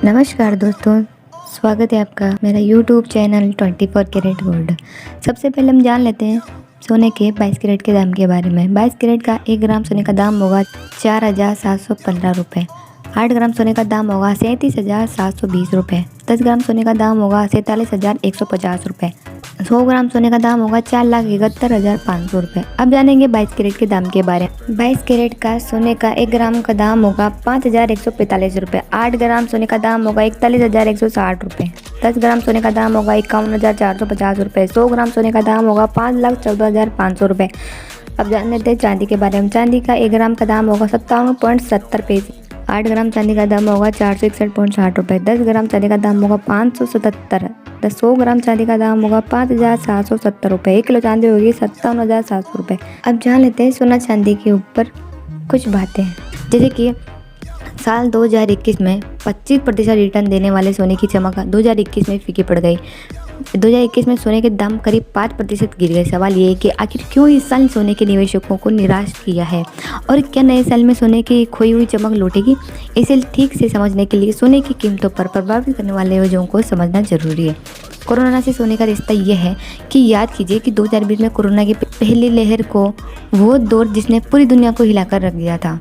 नमस्कार दोस्तों, स्वागत है आपका मेरा YouTube चैनल 24 कैरेट गोल्ड। सबसे पहले हम जान लेते हैं सोने के 22 कैरेट के दाम के बारे में। 22 कैरेट का 1 ग्राम सोने का दाम होगा 4,715 रुपये। 8 ग्राम सोने का दाम होगा 37,720 रुपये। 10 ग्राम सोने का दाम होगा 47,150 रुपये। 100 ग्राम सोने का दाम होगा 4,71,500 रुपये। अब जानेंगे 22 कैरेट के दाम के बारे में। 22 कैरेट का सोने का 1 ग्राम का दाम होगा 5,145 रुपये। 8 ग्राम सोने का दाम होगा 41,160 रुपये। 10 ग्राम सोने का दाम होगा 51,450 रुपये। 100 ग्राम सोने का दाम होगा 5,14,500 रुपये। अब जान लेते हैं चांदी के बारे में। चांदी का 1 ग्राम का दाम होगा 57.70 पैसे। 8 ग्राम चांदी का दाम होगा 461.60 रुपये। 10 ग्राम चांदी का दाम होगा 577। 100 ग्राम चांदी का दाम होगा 5,770 रुपये। 1 किलो चांदी होगी 57,700 रुपये। अब जान लेते हैं सोना चांदी के ऊपर कुछ बातें, जैसे कि साल 2021 में 25% रिटर्न देने वाले सोने की चमक 2021 में फीकी पड़ गई। 2021 में सोने के दाम करीब 5% गिर गए। सवाल ये है कि आखिर क्यों इस साल सोने के निवेशकों को निराश किया है और क्या नए साल में सोने की खोई हुई चमक लौटेगी। इसे ठीक से समझने के लिए सोने की कीमतों पर प्रभावित करने वाले वजहों को समझना जरूरी है। कोरोना से सोने का रिश्ता यह है कि याद कीजिए कि 2020 में कोरोना की पहली लहर को वो दौर जिसने पूरी दुनिया को हिलाकर रख दिया था।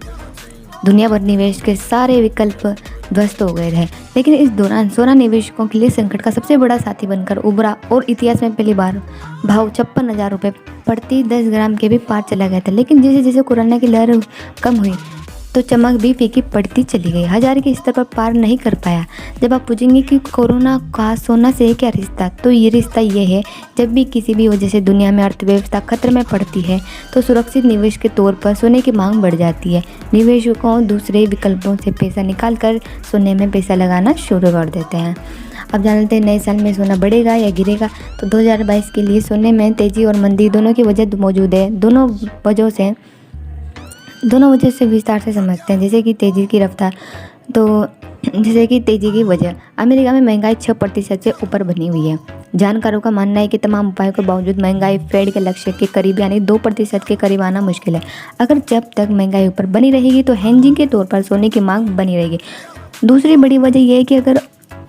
दुनिया भर निवेश के सारे विकल्प ध्वस्त हो गए थे, लेकिन इस दौरान सोना निवेशकों के लिए संकट का सबसे बड़ा साथी बनकर उभरा और इतिहास में पहली बार भाव 56,000 रुपये प्रति 10 ग्राम के भी पार चला गया था। लेकिन जैसे जैसे कोरोना की लहर कम हुई तो चमक भी फीकी पड़ती चली गई, 1000 के स्तर पर पार नहीं कर पाया। जब आप पूछेंगे कि कोरोना का सोना से क्या रिश्ता, तो ये रिश्ता ये है, जब भी किसी भी वजह से दुनिया में अर्थव्यवस्था खतरे में पड़ती है तो सुरक्षित निवेश के तौर पर सोने की मांग बढ़ जाती है। निवेशकों दूसरे विकल्पों से पैसा निकाल कर सोने में पैसा लगाना शुरू कर देते हैं। अब जानते हैं नए साल में सोना बढ़ेगा या गिरेगा। तो 2022 के लिए सोने में तेज़ी और मंदी दोनों की वजह मौजूद है। दोनों वजह से विस्तार से समझते हैं। जैसे कि तेज़ी की रफ्तार, तो जैसे कि तेज़ी की वजह, अमेरिका में महंगाई 6% से ऊपर बनी हुई है। जानकारों का मानना है कि तमाम उपायों के बावजूद महंगाई फेड के लक्ष्य के करीब यानी 2% के करीब आना मुश्किल है। अगर जब तक महंगाई ऊपर बनी रहेगी तो हेजिंग के तौर पर सोने की मांग बनी रहेगी। दूसरी बड़ी वजह यह है कि अगर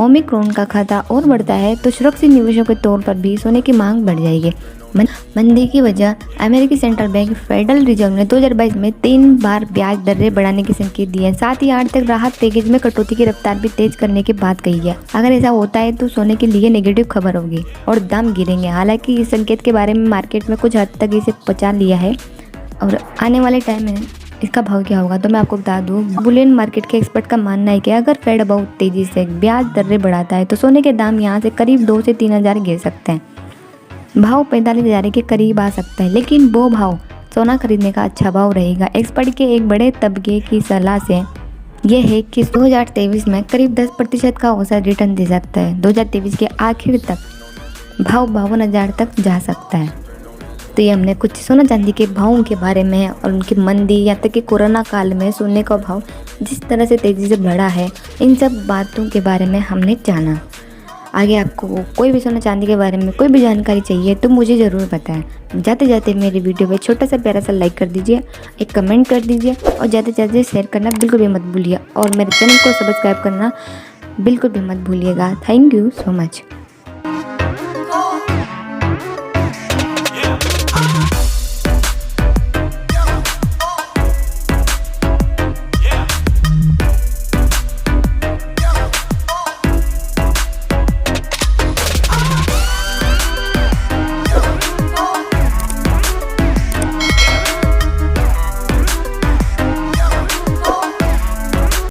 ओमिक्रॉन का खतरा और बढ़ता है तो सुरक्षित निवेशों के तौर पर भी सोने की मांग बढ़ जाएगी। मंदी की वजह, अमेरिकी सेंट्रल बैंक फेडरल रिजर्व ने 2022 में 3 बार ब्याज दरें बढ़ाने के संकेत दिए हैं। साथ ही आर्थिक राहत पैकेज में कटौती की रफ्तार भी तेज करने की बात कही है। अगर ऐसा होता है तो सोने के लिए नेगेटिव खबर होगी और दाम गिरेंगे। हालांकि इस संकेत के बारे में मार्केट में कुछ हद तक इसे पचा लिया है और आने वाले टाइम में इसका भाव क्या होगा तो मैं आपको बता दूं। बुलियन मार्केट के एक्सपर्ट का मानना है कि अगर फेड बहुत तेजी से ब्याज दरें बढ़ाता है तो सोने के दाम यहां से करीब 2 से 3,000 गिर सकते हैं। भाव 45,000 के करीब आ सकता है, लेकिन वो भाव सोना खरीदने का अच्छा भाव रहेगा। एक्सपर्ट के एक बड़े तबके की सलाह से यह है कि 2023 में करीब 10% का औसत रिटर्न दे सकता है। 2023 के आखिर तक भाव 52,000 तक जा सकता है। तो ये हमने कुछ सोना चांदी के भावों के बारे में और उनकी मंदी या तक कि कोरोना काल में सोने का भाव जिस तरह से तेज़ी से बढ़ा है, इन सब बातों के बारे में हमने जाना। आगे आपको कोई भी सोना चांदी के बारे में कोई भी जानकारी चाहिए तो मुझे ज़रूर बताएं। जाते जाते मेरी वीडियो पे छोटा सा प्यारा सा लाइक कर दीजिए, एक कमेंट कर दीजिए और ज़्यादा से ज़्यादा शेयर करना बिल्कुल भी मत भूलिए और मेरे चैनल को सब्सक्राइब करना बिल्कुल भी मत भूलिएगा। Thank you so much.